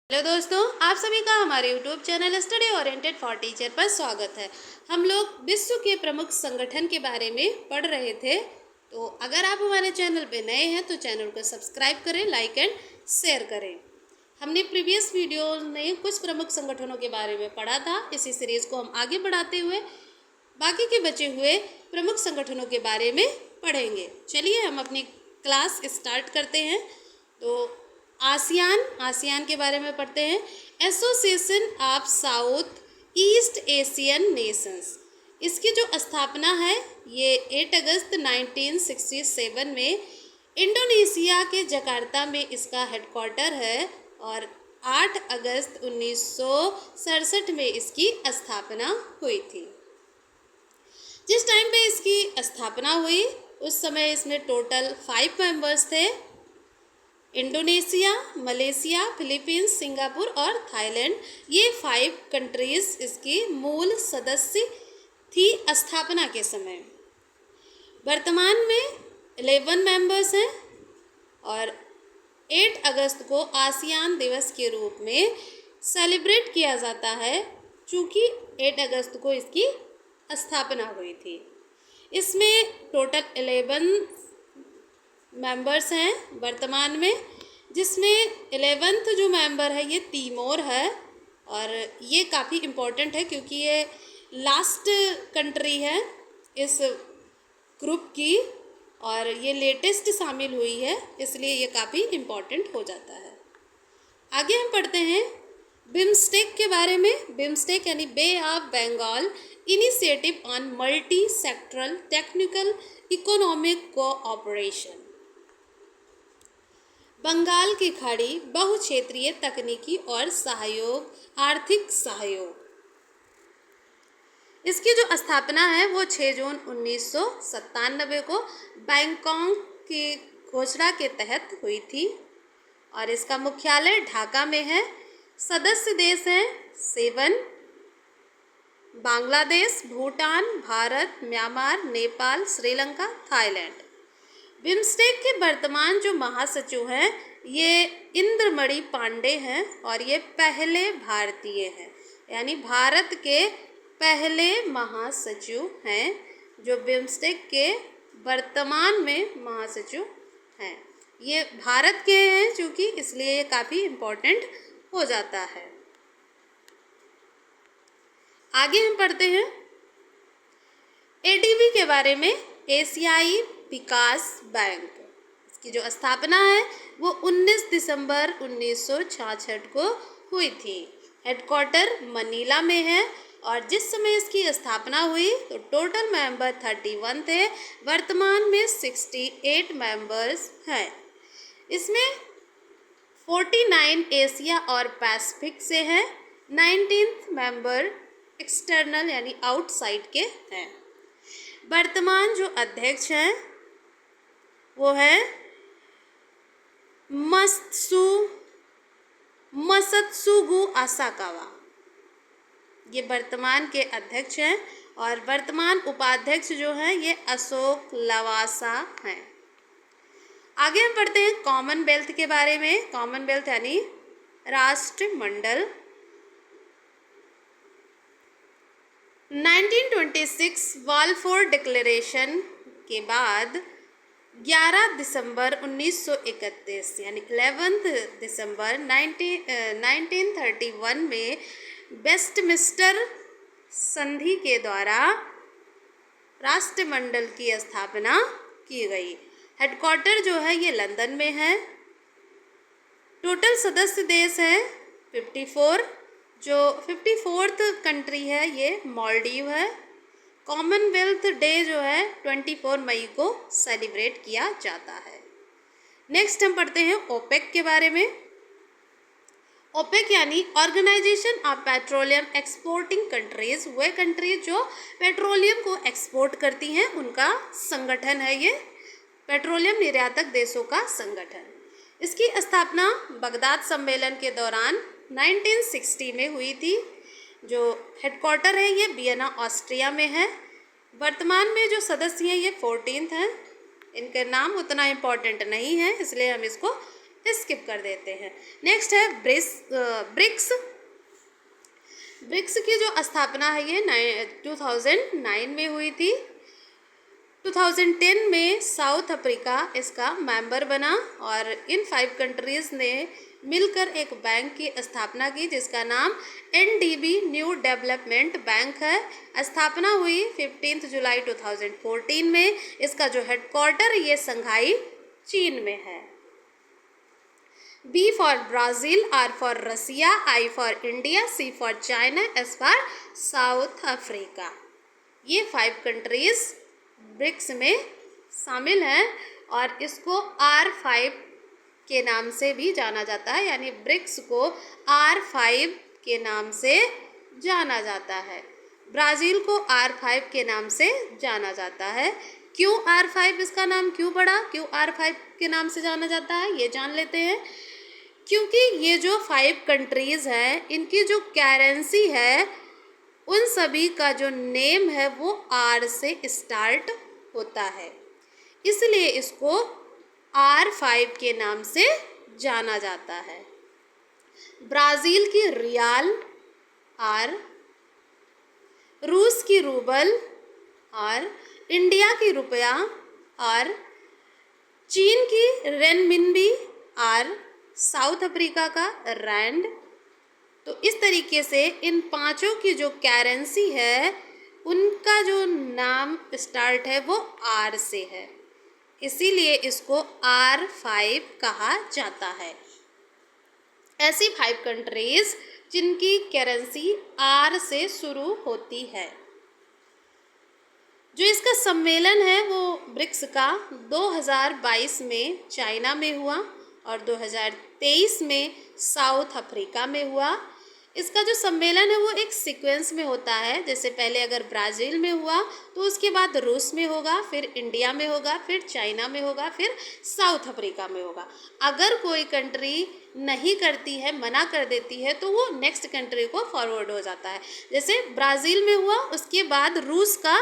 Hello दोस्तों, आप सभी का हमारे YouTube channel study oriented for teacher पर स्वागत है। हम लोग विश्व के प्रमुख संगठन के बारे में पढ़ रहे थे। तो अगर आप हमारे चैनल पे नए हैं तो चैनल को सब्सक्राइब करें, लाइक एंड शेयर करें। हमने प्रीवियस वीडियो में कुछ प्रमुख संगठनों के बारे में पढ़ा था। इसी सीरीज़ को हम आगे बढ़ाते हुए बाकी के बचे हुए प्रमुख संगठनों के बारे में पढ़ेंगे। चलिए हम अपनी क्लास स्टार्ट करते हैं। तो आसियान के बारे में पढ़ते हैं। Association of south east Asian Nations. इसकी जो स्थापना है ये 8 अगस्त 1967 में इंडोनेशिया के जकार्ता में इसका हेडक्वार्टर है और 8 अगस्त 1967 में इसकी स्थापना हुई थी। जिस टाइम पे इसकी स्थापना हुई उस समय इसमें टोटल 5 मेंबर्स थे। इंडोनेशिया, मलेशिया, फिलीपींस, सिंगापुर और थाईलैंड, ये 5 कंट्रीज़ इसकी मूल सदस्य थी स्थापना के समय। वर्तमान में 11 मेंबर्स हैं और 8 अगस्त को आसियान दिवस के रूप में सेलिब्रेट किया जाता है, चूँकि 8 अगस्त को इसकी स्थापना हुई थी। इसमें टोटल 11 मेंबर्स हैं वर्तमान में, जिसमें 11th जो मेंबर है ये तीमोर है और ये काफ़ी इम्पोर्टेंट है क्योंकि ये लास्ट कंट्री है इस ग्रुप की और ये लेटेस्ट शामिल हुई है, इसलिए ये काफ़ी इम्पोर्टेंट हो जाता है। आगे हम पढ़ते हैं बिम्स्टेक के बारे में। बिम्स्टेक यानी Bay of Bengal initiative on multi sectoral technical economic cooperation. Bengal की खाड़ी बहुक्षेत्रीय तकनीकी और सहयोग, आर्थिक सहयोग। इसकी जो स्थापना है वो 6 जून 1997 को बैंकॉक की घोषणा के तहत हुई थी और इसका मुख्यालय ढाका में है। सदस्य देश हैं 7: Bangladesh, Bhutan, Bharat, Myanmar, Nepal, Sri Lanka, Thailand. BIMSTEC के वर्तमान जो महासचिव हैं ये इंद्रमणि पांडे हैं और ये पहले भारतीय हैं, यानी भारत के पहले महासचिव हैं जो बिम्स्टेक के वर्तमान में महासचिव हैं। ये भारत के हैं चूँकि, इसलिए ये काफ़ी इम्पोर्टेंट हो जाता है। आगे हम पढ़ते हैं एडीबी के बारे में। एशियाई विकास बैंक, इसकी जो स्थापना है वो 19 दिसंबर 1966 को हुई थी। हेडक्वार्टर मनीला में है और जिस समय इसकी स्थापना हुई तो टोटल मेंबर 31 थे। वर्तमान में 68 मेंबर्स हैं। इसमें 49 एशिया और पैसिफिक से हैं। 19th मेंबर एक्सटर्नल यानी आउटसाइड के हैं। वर्तमान जो अध्यक्ष हैं वो है मसत्सुगु आसाकावा, ये वर्तमान के अध्यक्ष हैं और वर्तमान उपाध्यक्ष जो हैं ये अशोक लवासा हैं। आगे हम पढ़ते हैं कॉमनवेल्थ के बारे में। कॉमनवेल्थ यानी राष्ट्रमंडल। 1926 बाल्फोर डिक्लेरेशन के बाद 11 दिसंबर 1931 यानी 11 दिसंबर 1931 में वेस्टमिंस्टर संधि के द्वारा राष्ट्रमंडल की स्थापना की गई। हेडक्वार्टर जो है ये लंदन में है। टोटल सदस्य देश हैं 54। जो 54th कंट्री है ये मालदीव है। कॉमनवेल्थ डे जो है 24 मई को सेलिब्रेट किया जाता है। नेक्स्ट हम पढ़ते हैं ओपेक के बारे में। ओपेक यानी organisation of petroleum exporting countries, वे कंट्रीज जो पेट्रोलियम को एक्सपोर्ट करती हैं उनका संगठन है ये, पेट्रोलियम निर्यातक देशों का संगठन। इसकी स्थापना बगदाद सम्मेलन के दौरान 1960 में हुई थी। जो हेडक्वार्टर है ये वियना ऑस्ट्रिया में है। वर्तमान में जो सदस्य हैं ये 14th हैं। इनके नाम उतना इम्पोर्टेंट नहीं है इसलिए हम इसको स्किप कर देते हैं। नेक्स्ट है ब्रिक्स। ब्रिक्स की जो स्थापना है ये 2009 में हुई थी। 2010 में साउथ अफ्रीका इसका मेंबर बना और इन 5 कंट्रीज़ ने मिलकर एक बैंक की स्थापना की जिसका नाम NDB न्यू डेवलपमेंट बैंक है। स्थापना हुई 15 जुलाई 2014 में। इसका जो हेडक्वार्टर ये संघाई चीन में है। B for Brazil, R for Russia, I for India, C for China, S for South Africa। ये 5 कंट्रीज़ ब्रिक्स में शामिल हैं और इसको R5 के नाम से भी जाना जाता है, यानी ब्रिक्स को R5 के नाम से जाना जाता है। ब्राज़ील को R5 के नाम से जाना जाता है। क्यों R5 इसका नाम क्यों पड़ा, क्यों R5 के नाम से जाना जाता है, ये जान लेते हैं। क्योंकि ये जो 5 कंट्रीज़ हैं इनकी जो करेंसी है उन सभी का जो नेम है वो R से स्टार्ट होता है, इसलिए इसको R5 के नाम से जाना जाता है। ब्राज़ील की रियाल R, रूस की रूबल R, इंडिया की रुपया R, चीन की रेनमिनबी R, साउथ अफ्रीका का रैंड। तो इस तरीके से इन 5 की जो करेंसी है उनका जो नाम स्टार्ट है वो R से है, इसीलिए इसको R5 कहा जाता है। ऐसी 5 कंट्रीज़ जिनकी करेंसी R से शुरू होती है। जो इसका सम्मेलन है वो ब्रिक्स का 2022 में चाइना में हुआ और 2023 में साउथ अफ्रीका में हुआ। इसका जो सम्मेलन है वो एक सीक्वेंस में होता है, जैसे पहले अगर ब्राज़ील में हुआ तो उसके बाद रूस में होगा, फिर इंडिया में होगा, फिर चाइना में होगा, फिर साउथ अफ्रीका में होगा। अगर कोई कंट्री नहीं करती है, मना कर देती है, तो वो नेक्स्ट कंट्री को फॉरवर्ड हो जाता है। जैसे ब्राज़ील में हुआ उसके बाद रूस का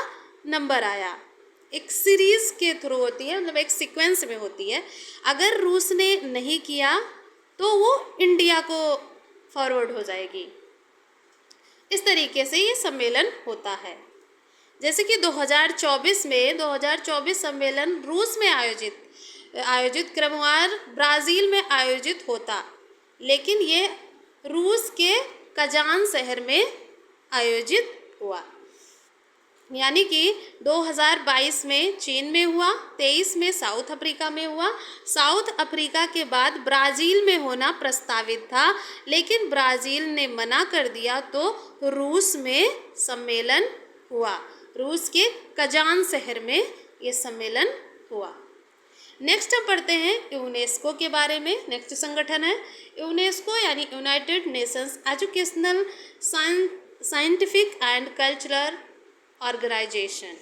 नंबर आया, एक सीरीज़ के थ्रू होती है, मतलब एक सीक्वेंस में होती है। अगर रूस ने नहीं किया तो वो इंडिया को फॉरवर्ड हो जाएगी। इस तरीके से ये सम्मेलन होता है। जैसे कि 2024 सम्मेलन रूस में आयोजित क्रमवार ब्राज़ील में आयोजित होता, लेकिन ये रूस के कजान शहर में आयोजित हुआ। यानी कि 2022 में चीन में हुआ, 23 में साउथ अफ्रीका में हुआ। साउथ अफ्रीका के बाद ब्राज़ील में होना प्रस्तावित था, लेकिन ब्राज़ील ने मना कर दिया, तो रूस में सम्मेलन हुआ। रूस के कजान शहर में ये सम्मेलन हुआ। नेक्स्ट हम पढ़ते हैं यूनेस्को के बारे में। नेक्स्ट संगठन है यूनेस्को, यानी United Nations educational, scientific and cultural organisation,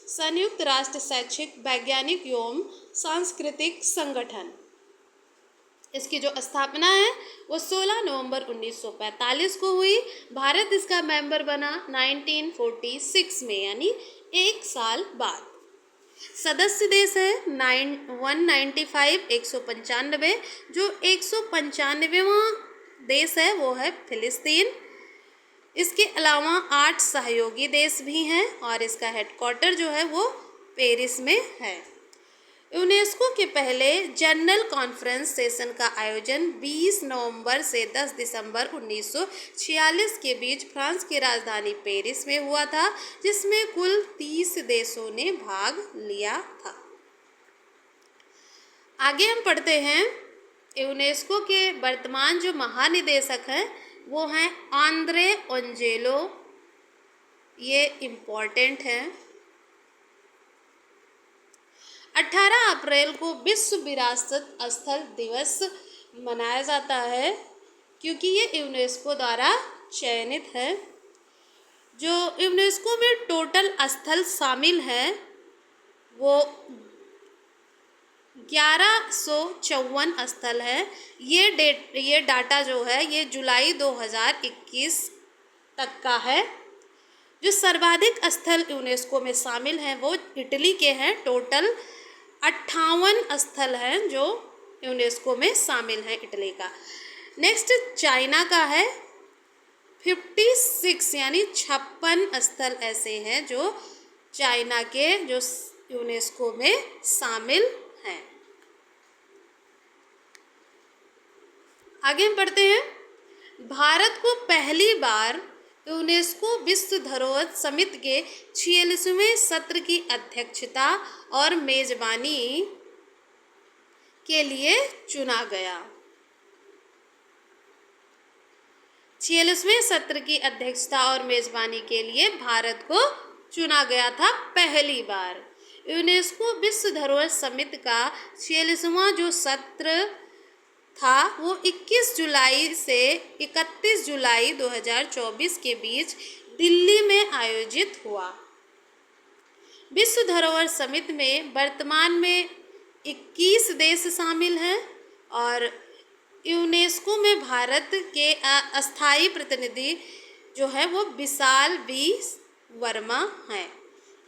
संयुक्त राष्ट्र शैक्षिक, वैज्ञानिक एवं सांस्कृतिक संगठन। इसकी जो स्थापना है वो 16 नवंबर 1945 को हुई। भारत इसका मेंबर बना 1946 में, यानी 1 साल बाद। सदस्य देश है 195, 195। जो 195वां देश है वो है फिलिस्तीन। इसके अलावा 8 सहयोगी देश भी हैं और इसका हेडक्वार्टर जो है वो पेरिस में है। यूनेस्को के पहले जनरल कॉन्फ्रेंस सेशन का आयोजन 20 नवंबर से 10 दिसंबर 1946 के बीच फ्रांस की राजधानी पेरिस में हुआ था, जिसमें कुल 30 देशों ने भाग लिया था। आगे हम पढ़ते हैं यूनेस्को के वर्तमान जो महानिदेशक हैं वो हैं आंद्रे एंजेलो। ये इम्पोर्टेंट हैं। 18 अप्रैल को विश्व विरासत स्थल दिवस मनाया जाता है, क्योंकि ये यूनेस्को द्वारा चयनित है। जो यूनेस्को में टोटल स्थल शामिल हैं वो 1154 स्थल है। ये डाटा जो है ये जुलाई 2021 तक का है। जो सर्वाधिक स्थल यूनेस्को में शामिल हैं वो इटली के हैं। टोटल 58 स्थल हैं जो यूनेस्को में शामिल है इटली का। नेक्स्ट चाइना का है 56 यानी 56 स्थल ऐसे हैं जो चाइना के जो यूनेस्को में शामिल हैं। आगे हम पढ़ते हैं, भारत को पहली बार यूनेस्को विश्व धरोहर समिति के 46वें सत्र की अध्यक्षता और मेजबानी के लिए चुना गया। 46वें सत्र की अध्यक्षता और मेजबानी के लिए भारत को चुना गया था पहली बार। यूनेस्को विश्व धरोहर समिति का 46वां जो सत्र था वो 21 जुलाई से 31 जुलाई 2024 के बीच दिल्ली में आयोजित हुआ। विश्व धरोहर समिति में वर्तमान में 21 देश शामिल हैं और यूनेस्को में भारत के अस्थायी प्रतिनिधि जो है वो विशाल बी वर्मा हैं।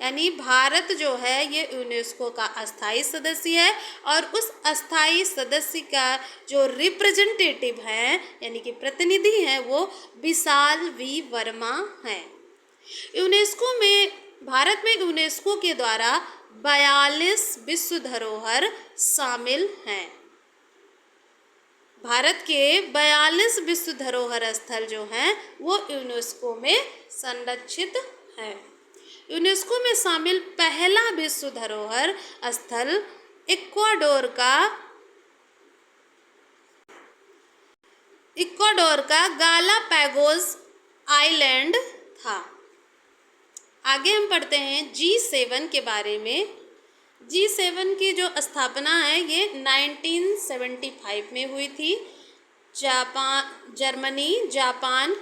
यानी भारत जो है ये यूनेस्को का अस्थायी सदस्य है और उस अस्थायी सदस्य का जो रिप्रेजेंटेटिव है यानी कि प्रतिनिधि हैं वो विशाल वी वर्मा हैं। यूनेस्को में भारत में यूनेस्को के द्वारा 42 विश्व धरोहर शामिल हैं। भारत के 42 विश्व धरोहर स्थल जो हैं वो यूनेस्को में संरक्षित हैं। यूनेस्को में शामिल पहला विश्व धरोहर स्थल इक्वाडोर का गालापैगोस आइलैंड था। आगे हम पढ़ते हैं G7 के बारे में। G7 की जो स्थापना है ये 1975 में हुई थी। जर्मनी, जापान,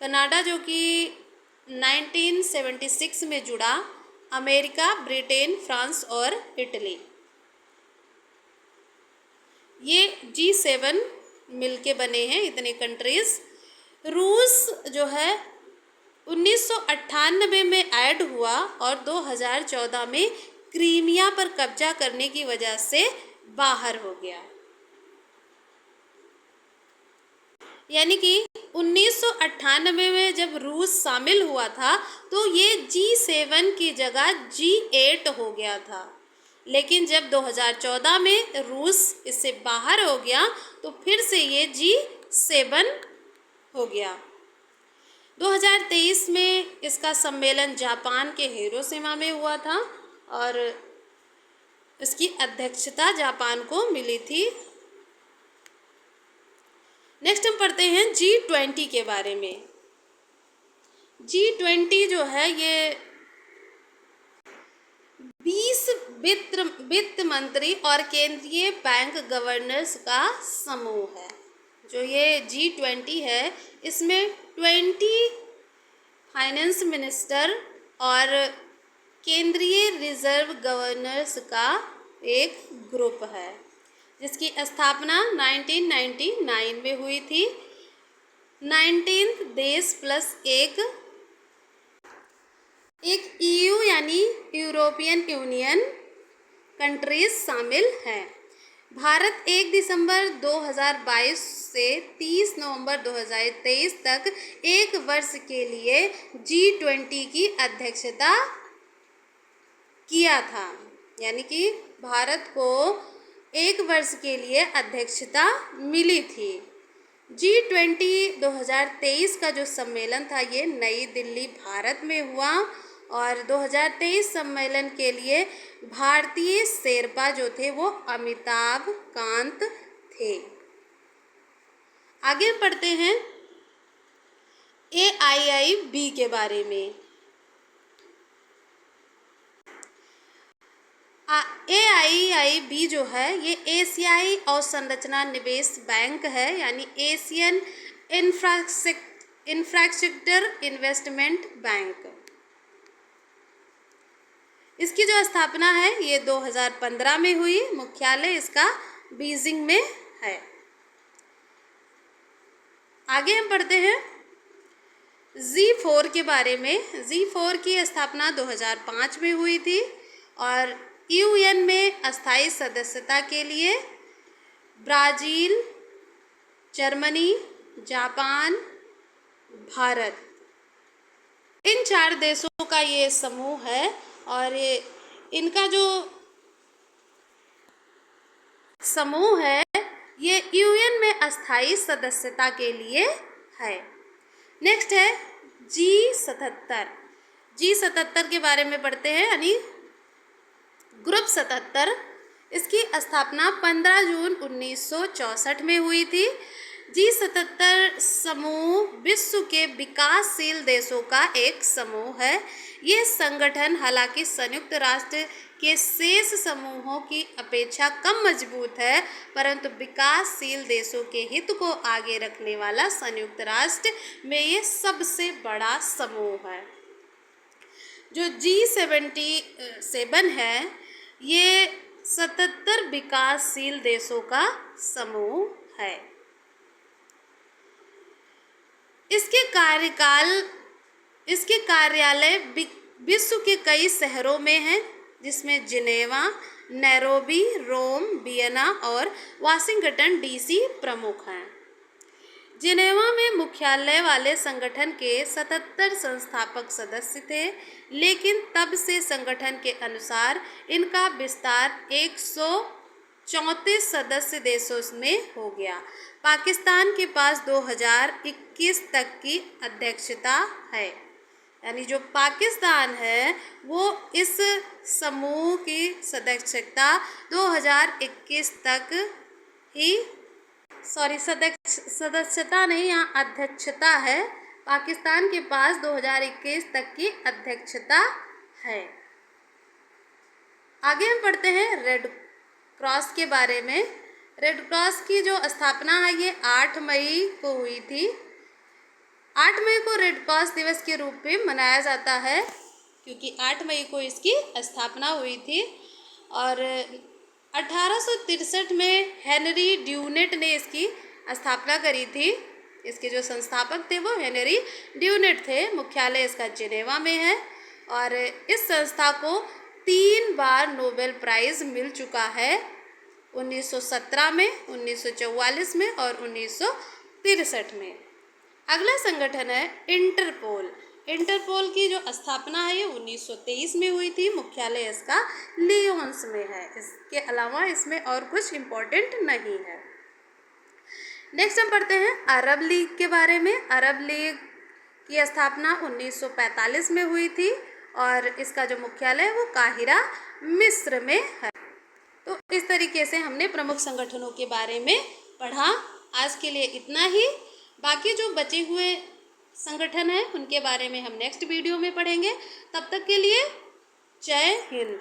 कनाडा जो कि 1976 में जुड़ा, अमेरिका, ब्रिटेन, फ्रांस और इटली, ये G7 मिलके बने हैं, इतने कंट्रीज। रूस जो है 1998 में ऐड हुआ और 2014 में क्रीमिया पर कब्जा करने की वजह से बाहर हो गया। यानी कि 1998 में जब रूस शामिल हुआ था तो ये G7 की जगह G8 हो गया था, लेकिन जब 2014 में रूस इससे बाहर हो गया तो फिर से ये G7 हो गया। 2023 में इसका सम्मेलन जापान के हिरोशिमा में हुआ था और इसकी अध्यक्षता जापान को मिली थी। नेक्स्ट हम पढ़ते हैं G20 के बारे में। G20 जो है ये 20 वित्त मंत्री और केंद्रीय बैंक गवर्नर्स का समूह है। जो ये G20 है इसमें 20 फाइनेंस मिनिस्टर और केंद्रीय रिजर्व गवर्नर्स का एक ग्रुप है, जिसकी स्थापना 1999 में हुई थी। 19 देश प्लस एक EU यानी यूरोपियन यूनियन कंट्रीज शामिल हैं। भारत 1 दिसंबर 2022 से 30 नवंबर 2023 तक एक वर्ष के लिए G20 की अध्यक्षता किया था। यानी कि भारत को एक वर्ष के लिए अध्यक्षता मिली थी। G20 2023 का जो सम्मेलन था ये नई दिल्ली भारत में हुआ और 2023 सम्मेलन के लिए भारतीय शेरपा जो थे वो अमिताभ कांत थे। आगे पढ़ते हैं AIIB के बारे में। AIIB जो है ये एशियाई अवसंरचना निवेश बैंक है, यानी एशियन इंफ्रास्ट्रक्चर इन्वेस्टमेंट बैंक। इसकी जो स्थापना है ये 2015 में हुई। मुख्यालय इसका बीजिंग में है। आगे हम पढ़ते हैं G4 के बारे में। G4 की स्थापना 2005 में हुई थी और यूएन में अस्थायी सदस्यता के लिए ब्राज़ील, जर्मनी, जापान, भारत, इन 4 देशों का ये समूह है और इनका जो समूह है ये यूएन में अस्थायी सदस्यता के लिए है। नेक्स्ट है G77। G77 के बारे में पढ़ते हैं, यानी ग्रुप 77। इसकी स्थापना 15 जून 1964 में हुई थी। G77 समूह विश्व के विकासशील देशों का एक समूह है। ये संगठन हालांकि संयुक्त राष्ट्र के शेष समूहों की अपेक्षा कम मजबूत है, परंतु विकासशील देशों के हित को आगे रखने वाला संयुक्त राष्ट्र में ये सबसे बड़ा समूह है। जो G77 है ये 77 विकासशील देशों का समूह है। इसके कार्यालय विश्व के कई शहरों में हैं, जिसमें जिनेवा, नैरोबी, रोम, वियना और वाशिंगटन डीसी प्रमुख हैं। जिनेवा में मुख्यालय वाले संगठन के 77 संस्थापक सदस्य थे, लेकिन तब से संगठन के अनुसार इनका विस्तार 134 सदस्य देशों में हो गया। पाकिस्तान के पास 2021 तक की अध्यक्षता है, यानी जो पाकिस्तान है वो इस समूह की सदस्यता 2021 तक ही सदस्यता नहीं, यहाँ अध्यक्षता है। पाकिस्तान के पास 2021 तक की अध्यक्षता है। आगे हम पढ़ते हैं रेड क्रॉस के बारे में। रेड क्रॉस की जो स्थापना है ये 8 मई को हुई थी। 8 मई को रेड क्रॉस दिवस के रूप में मनाया जाता है, क्योंकि 8 मई को इसकी स्थापना हुई थी। और 1863 में हेनरी ड्यूनेट ने इसकी स्थापना करी थी। इसके जो संस्थापक थे वो हेनरी ड्यूनेट थे। मुख्यालय इसका जिनेवा में है और इस संस्था को 3 बार नोबेल प्राइज़ मिल चुका है, 1917 में, 1944 में और 1963 में। अगला संगठन है इंटरपोल। इंटरपोल की जो स्थापना है ये 1923 में हुई थी। मुख्यालय इसका लियोन्स में है। इसके अलावा इसमें और कुछ इम्पोर्टेंट नहीं है। नेक्स्ट हम पढ़ते हैं अरब लीग के बारे में। अरब लीग की स्थापना 1945 में हुई थी और इसका जो मुख्यालय है वो काहिरा, मिस्र में है। तो इस तरीके से हमने प्रमुख संगठनों के बारे में पढ़ा। आज के लिए इतना ही। बाकी जो बचे हुए संगठन हैं उनके बारे में हम नेक्स्ट वीडियो में पढ़ेंगे। तब तक के लिए जय हिंद।